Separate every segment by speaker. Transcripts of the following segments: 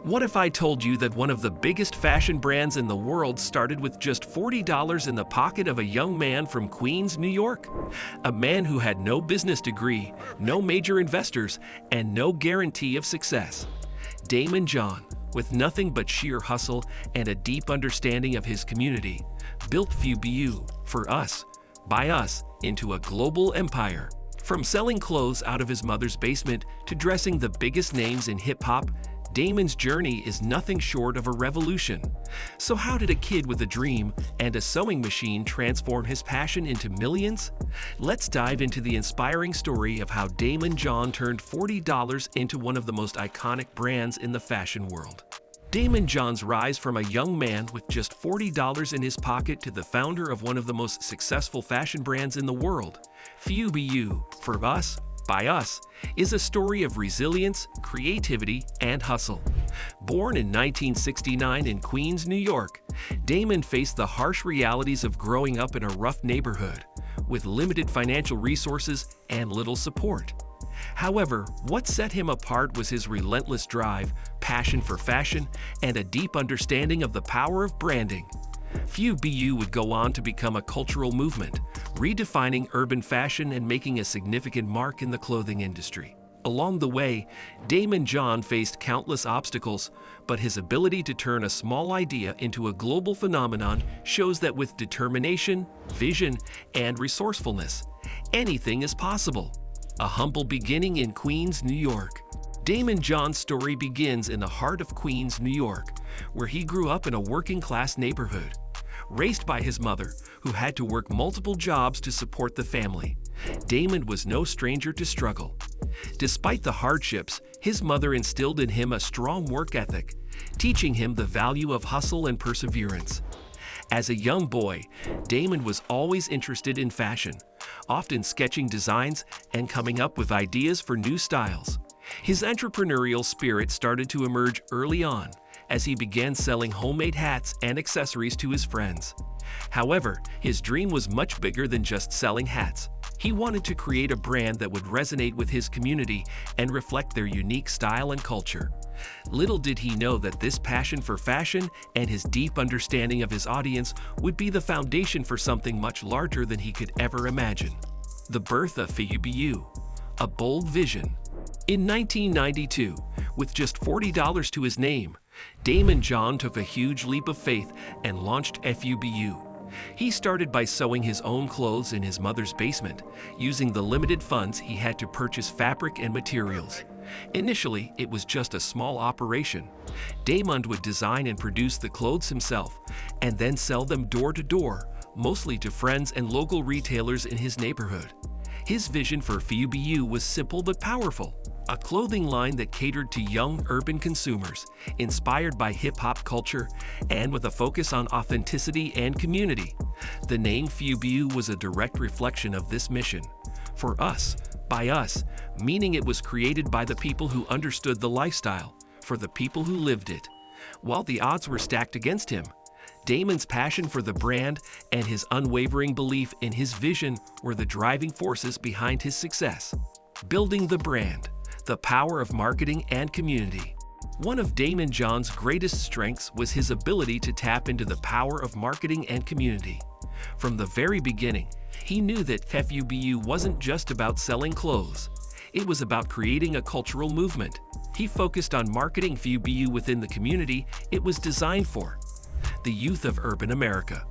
Speaker 1: What if I told you that one of the biggest fashion brands in the world started with just $40 in the pocket of a young man from Queens, New York? A man who had no business degree, no major investors, and no guarantee of success. Daymond John, with nothing but sheer hustle and a deep understanding of his community, built FUBU, for us, by us, into a global empire. From selling clothes out of his mother's basement to dressing the biggest names in hip-hop, Daymond's journey is nothing short of a revolution. So how did a kid with a dream and a sewing machine transform his passion into millions? Let's dive into the inspiring story of how Daymond John turned $40 into one of the most iconic brands in the fashion world. Daymond John's rise from a young man with just $40 in his pocket to the founder of one of the most successful fashion brands in the world, FUBU, for us, by us, is a story of resilience, creativity, and hustle. Born in 1969 in Queens, New York, Daymond faced the harsh realities of growing up in a rough neighborhood, with limited financial resources and little support. However, what set him apart was his relentless drive, passion for fashion, and a deep understanding of the power of branding. FUBU would go on to become a cultural movement, redefining urban fashion and making a significant mark in the clothing industry. Along the way, Daymond John faced countless obstacles, but his ability to turn a small idea into a global phenomenon shows that with determination, vision, and resourcefulness, anything is possible. A humble beginning in Queens, New York. Daymond John's story begins in the heart of Queens, New York, where he grew up in a working-class neighborhood. Raised by his mother, who had to work multiple jobs to support the family, Daymond was no stranger to struggle. Despite the hardships, his mother instilled in him a strong work ethic, teaching him the value of hustle and perseverance. As a young boy, Daymond was always interested in fashion, often sketching designs and coming up with ideas for new styles. His entrepreneurial spirit started to emerge early on as he began selling homemade hats and accessories to his friends. However, his dream was much bigger than just selling hats. He wanted to create a brand that would resonate with his community and reflect their unique style and culture. Little did he know that this passion for fashion and his deep understanding of his audience would be the foundation for something much larger than he could ever imagine. The birth of FUBU, a bold vision. In 1992, with just $40 to his name, Daymond John took a huge leap of faith and launched FUBU. He started by sewing his own clothes in his mother's basement, using the limited funds he had to purchase fabric and materials. Initially, it was just a small operation. Daymond would design and produce the clothes himself, and then sell them door to door, mostly to friends and local retailers in his neighborhood. His vision for FUBU was simple but powerful. A clothing line that catered to young urban consumers, inspired by hip-hop culture, and with a focus on authenticity and community. The name FUBU was a direct reflection of this mission. For us, by us, meaning it was created by the people who understood the lifestyle, for the people who lived it. While the odds were stacked against him, Daymond's passion for the brand and his unwavering belief in his vision were the driving forces behind his success. Building the brand. The power of marketing and community. One of Daymond John's greatest strengths was his ability to tap into the power of marketing and community. From the very beginning, he knew that FUBU wasn't just about selling clothes. It was about creating a cultural movement. He focused on marketing FUBU within the community it was designed for, the youth of urban America.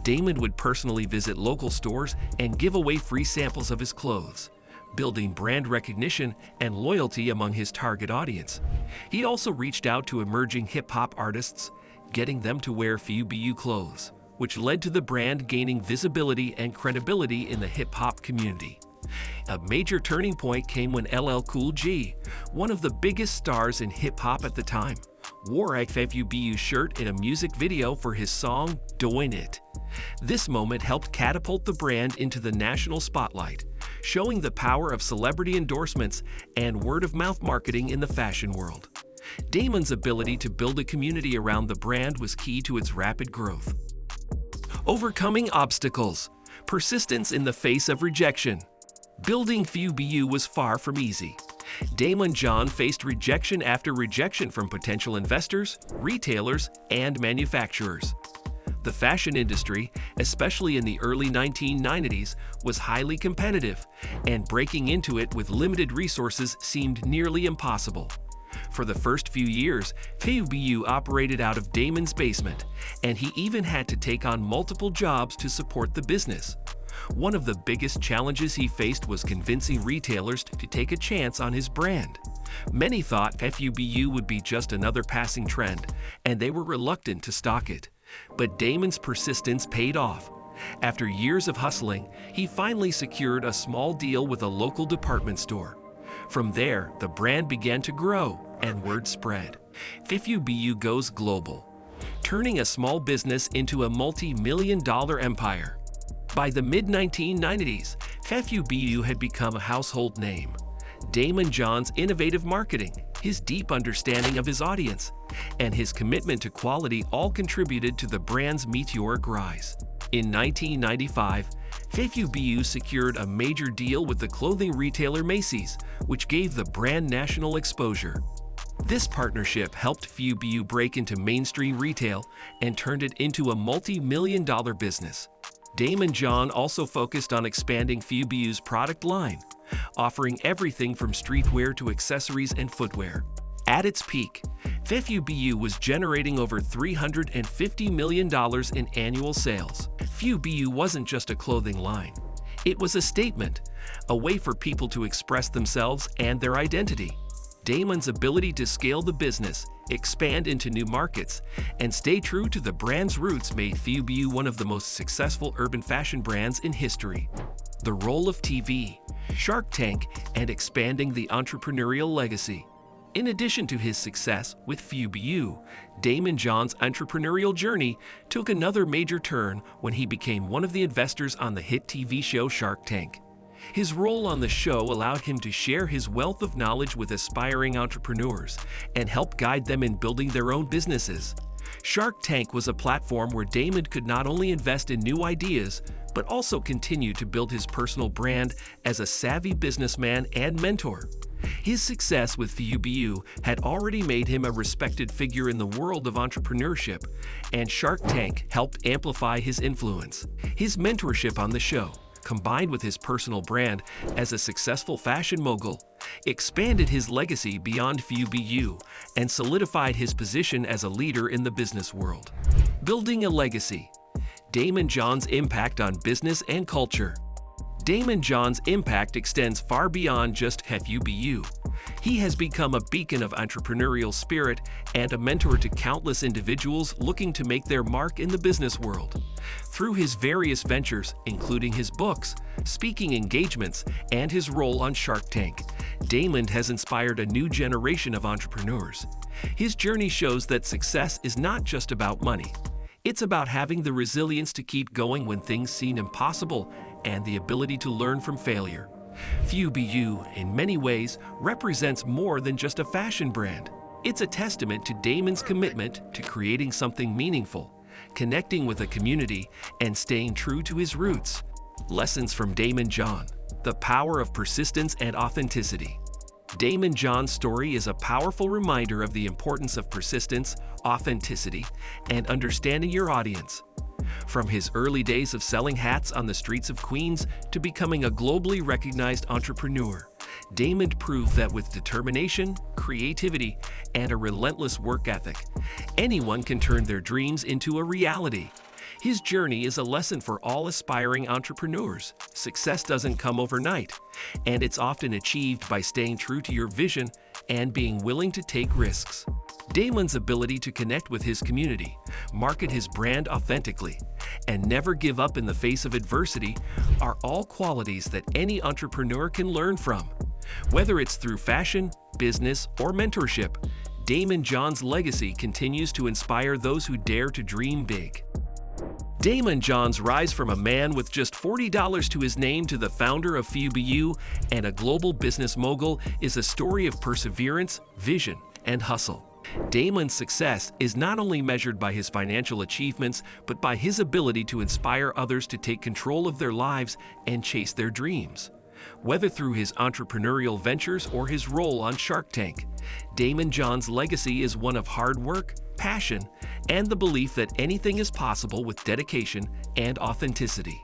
Speaker 1: Daymond would personally visit local stores and give away free samples of his clothes, building brand recognition and loyalty among his target audience. He also reached out to emerging hip-hop artists, getting them to wear FUBU clothes, which led to the brand gaining visibility and credibility in the hip-hop community. A major turning point came when LL Cool J, one of the biggest stars in hip-hop at the time, wore a FUBU shirt in a music video for his song Doin' It. This moment helped catapult the brand into the national spotlight, showing the power of celebrity endorsements and word-of-mouth marketing in the fashion world. Daymond's ability to build a community around the brand was key to its rapid growth. Overcoming obstacles. Persistence in the face of rejection. Building FUBU was far from easy. Daymond John faced rejection after rejection from potential investors, retailers, and manufacturers. The fashion industry, especially in the early 1990s, was highly competitive, and breaking into it with limited resources seemed nearly impossible. For the first few years, FUBU operated out of Daymond's basement, and he even had to take on multiple jobs to support the business. One of the biggest challenges he faced was convincing retailers to take a chance on his brand. Many thought FUBU would be just another passing trend, and they were reluctant to stock it. But Daymond's persistence paid off. After years of hustling, he finally secured a small deal with a local department store. From there, the brand began to grow, and word spread. FUBU goes global, turning a small business into a multi-million-dollar empire. By the mid-1990s, FUBU had become a household name. Daymond John's innovative marketing, his deep understanding of his audience, and his commitment to quality all contributed to the brand's meteoric rise. In 1995, FUBU secured a major deal with the clothing retailer Macy's, which gave the brand national exposure. This partnership helped FUBU break into mainstream retail and turned it into a multi-million-dollar business. Daymond John also focused on expanding FUBU's product line, offering everything from streetwear to accessories and footwear. At its peak, FUBU was generating over $350 million in annual sales. FUBU wasn't just a clothing line. It was a statement, a way for people to express themselves and their identity. Daymond's ability to scale the business, expand into new markets, and stay true to the brand's roots made FUBU one of the most successful urban fashion brands in history. The role of TV, Shark Tank, and expanding the entrepreneurial legacy. In addition to his success with FUBU, Daymond John's entrepreneurial journey took another major turn when he became one of the investors on the hit TV show Shark Tank. His role on the show allowed him to share his wealth of knowledge with aspiring entrepreneurs and help guide them in building their own businesses. Shark Tank was a platform where Daymond could not only invest in new ideas, but also continue to build his personal brand as a savvy businessman and mentor. His success with FUBU had already made him a respected figure in the world of entrepreneurship, and Shark Tank helped amplify his influence. His mentorship on the show, combined with his personal brand as a successful fashion mogul, expanded his legacy beyond FUBU and solidified his position as a leader in the business world. Building a legacy. Daymond John's impact on business and culture. Daymond John's impact extends far beyond just FUBU. He has become a beacon of entrepreneurial spirit and a mentor to countless individuals looking to make their mark in the business world. Through his various ventures, including his books, speaking engagements, and his role on Shark Tank, Daymond has inspired a new generation of entrepreneurs. His journey shows that success is not just about money. It's about having the resilience to keep going when things seem impossible and the ability to learn from failure. FUBU, in many ways, represents more than just a fashion brand. It's a testament to Daymond's commitment to creating something meaningful, connecting with a community, and staying true to his roots. Lessons from Daymond John: the power of persistence and authenticity. Daymond John's story is a powerful reminder of the importance of persistence, authenticity, and understanding your audience. From his early days of selling hats on the streets of Queens to becoming a globally recognized entrepreneur, Daymond proved that with determination, creativity, and a relentless work ethic, anyone can turn their dreams into a reality. His journey is a lesson for all aspiring entrepreneurs. Success doesn't come overnight, and it's often achieved by staying true to your vision and being willing to take risks. Daymond's ability to connect with his community, market his brand authentically, and never give up in the face of adversity are all qualities that any entrepreneur can learn from. Whether it's through fashion, business, or mentorship, Daymond John's legacy continues to inspire those who dare to dream big. Daymond John's rise from a man with just $40 to his name to the founder of FUBU and a global business mogul is a story of perseverance, vision, and hustle. Daymond's success is not only measured by his financial achievements, but by his ability to inspire others to take control of their lives and chase their dreams. whether through his entrepreneurial ventures or his role on Shark Tank. Daymond John's legacy is one of hard work, passion, and the belief that anything is possible with dedication and authenticity.